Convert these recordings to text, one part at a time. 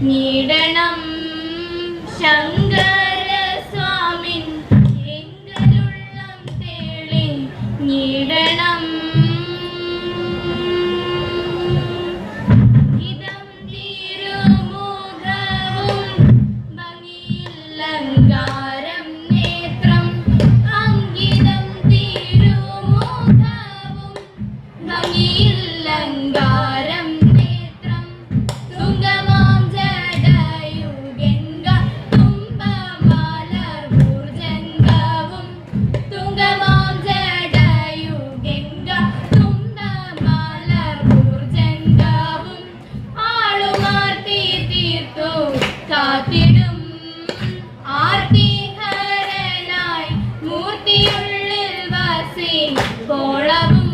നീടണം ശങ്കരസ്വാമിൻ എങ്കലുള്ളം തേളി നീടണം ഇതം തിരുമുഖവും ഭംഗിയില്ലങ്കാരം നേത്രം അങ്കിതം തിരുമുഖവും ഭംഗിയില്ലങ്കാരം നേത്രം തുങ്കമാം ജടയുഗംഗ തുമ്പമലർ ഭുജംഗവും തുങ്കമാം ജടയുഗംഗ തുമ്പമലർ ഭുജംഗവും ആളുമാർത്തി തീർത്തു കാത്തിടും ആർത്തിഹരനായി മൂർത്തിയുള്ളിൽ വസി കോളവും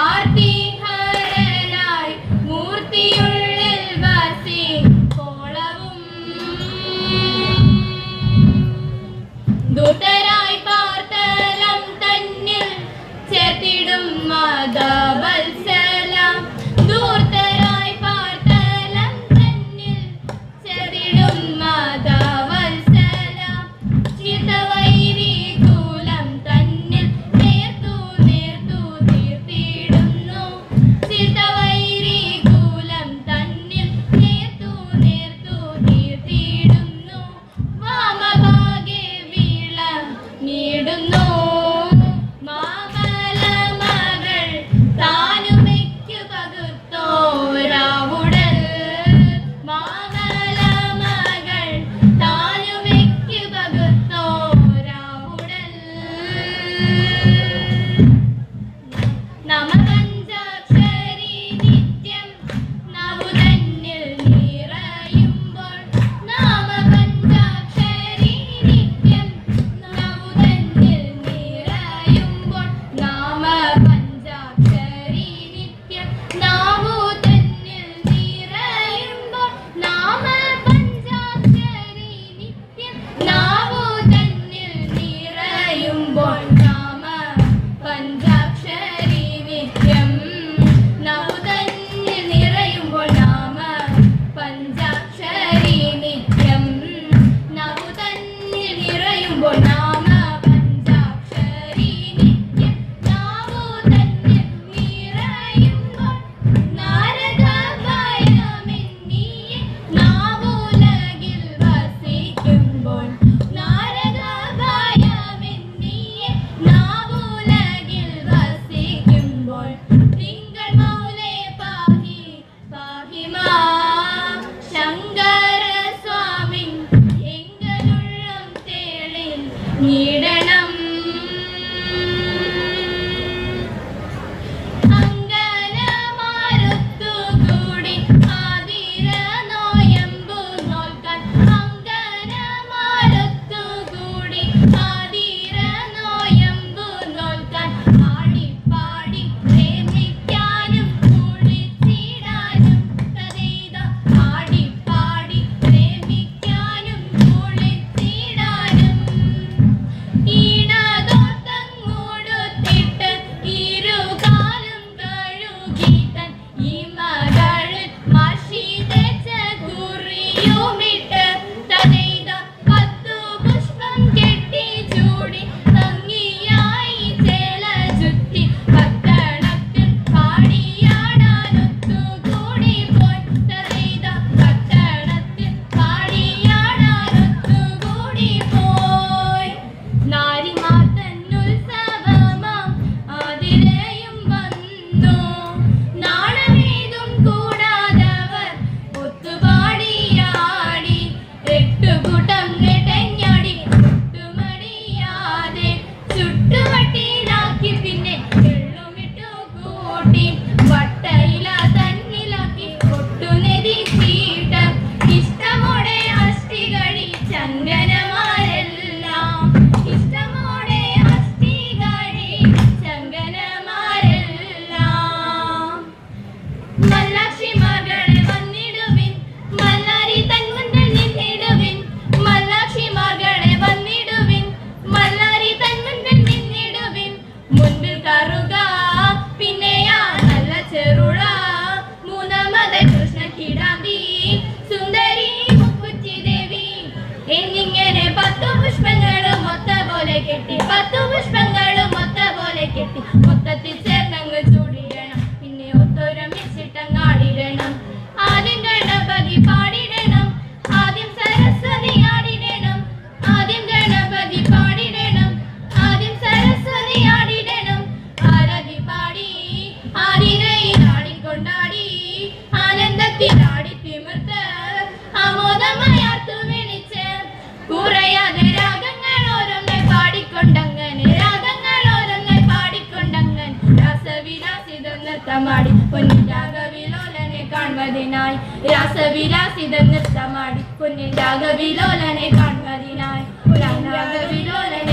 ആർത്തിഹരനായി മൂർത്തിയുള്ളിൽ വസി കോളവും ദൂതരായി പാർത്തലം തന്നിൽ ചേർത്തിടും മദവത്സലം ദൂതരായി പാർത്തലം തന്നിൽ ചേർത്തിടും മദവത്സലം ചിതവൈരി കുലം തന്നിൽ നേർത്തു തീർത്തിടുന്നു ചിതവൈരി കുലം തന്നിൽ നേർത്തു തീർത്തിടുന്നു വാമഭാഗേ വീള നീടുന്നു മാമലമകൾ താനുമയ്ക്കു പകുത്തോരാവുടൽ മാമലമകൾ താനുമയ്ക്കു പകുത്തോരാവുടൽ നമപഞ്ചാക്ഷരി നിത്യം നവുതന്നിൽ നിറയുമ്പോൾ നാമപഞ്ചാക്ഷരി നിത്യം നവുതന്നിൽ നിറയുമ്പോൾ നാമപഞ്ചാക്ഷരി നിത്യം നാവുതന്നിൽ നിറയുമ്പോൾ നാമപഞ്ചാക്ഷരി നിത്യം നാവുതന്നിൽ നിറയുമ്പോൾ നാമപഞ്ചാക്ഷരി നിത്യം നവുതന്നിൽ നിറയുമ്പോൾ നാമപഞ്ചാക്ഷരി നിത്യം നവുതന്നിൽ നിറയുമ്പോൾ നാമപഞ്ചാക്ഷരി നിത്യം നാവുതന്നിൽ നിറയുമ്പോൾ നാരദഭയമെന്നീയെ നാവുലകിൽ വസിക്കുമ്പോൾ നാരദഭയമെന്നീയെ നാവുലകിൽ വസിക്കുമ്പോൾ തിങ്കൾ മൗലേ പാഹി പാഹി മാം ശങ്കരസ്വാമിൻ എങ്കലുള്ളം തേളി നീടണം അങ്കനമാരൊത്തുകൂടി ആതിര നോയമ്പു നോൽക്കാൻ അങ്കനമാരൊത്തുകൂടി ആതിര നോയമ്പു നോൽക്കാൻ ആടിപ്പാടി പ്രേമിക്കാനും കുളിച്ചിടാനും കഥയിത ആടിപ്പാടി പ്രേമിക്കാനും കുളിച്ചിടാനും ഈണതോട്ടങ്ങോടുത്തിട്ട് ഇരുകാലും കഴുകിത്തൻ ഈ മകളിൽ മഷി തേച്ച കുറിയുമിട്ട് തനൈത 10 പുഷ്പം കെട്ടി ചൂടി ഭംഗിയായി ചേല ചുറ്റി പട്ടണത്തിൽ പാടിയാടാനൊത്തുകൂടി പോയി തനൈത പട്ടണത്തിൽ പാടിയാടാനൊത്തുകൂടി പോയി നാരിമാർ തന്നുത്സവമാം ആതിരയും വന്നു നാണമേതും കൂടാതവർ ഒത്തുപാടിയാടി 8 കൂട്ടം നെട്ടഞ്ഞാടി ഒട്ടുമടിയാതെ ചുട്ടുവട്ടിയിലാക്കി പിന്നെ എള്ളുമിട്ടു കൂട്ടി വട്ടയില തന്നിലാക്കി ഒട്ടുനെതിച്ചീട്ട ഇഷ്ടമോടെ അഷ്ടി കഴി ചങ്കനമാരെല്ലാം ഇഷ്ടമോടെ അഷ്ടി കഴി ചങ്കനമാരെല്ലാം മല്ലാക്ഷി മകളെ വന്നിടുവിൻ മല്ലാരി തൻ മുന്നിൽ നിന്നിടുവിൻ മല്ലാക്ഷി മകളെ വന്നിടുവിൻ മല്ലാരി തൻ മുന്നിൽ നിന്നിടുവിൻ മുൻപിൽ കറുക പിന്നെയാ നല്ല ചെറുള മൂന്നാമത് കൃഷ്ണ കിടാമ്പി പൊന്നിൻ രാഗവിലോലനെ കാൺമതിനായി രാസവിലാസിത നൃത്തമാടി പൊന്നിൻ രാഗവിലോലനെ കാൺമതിനായി രാഗവിലോലനെ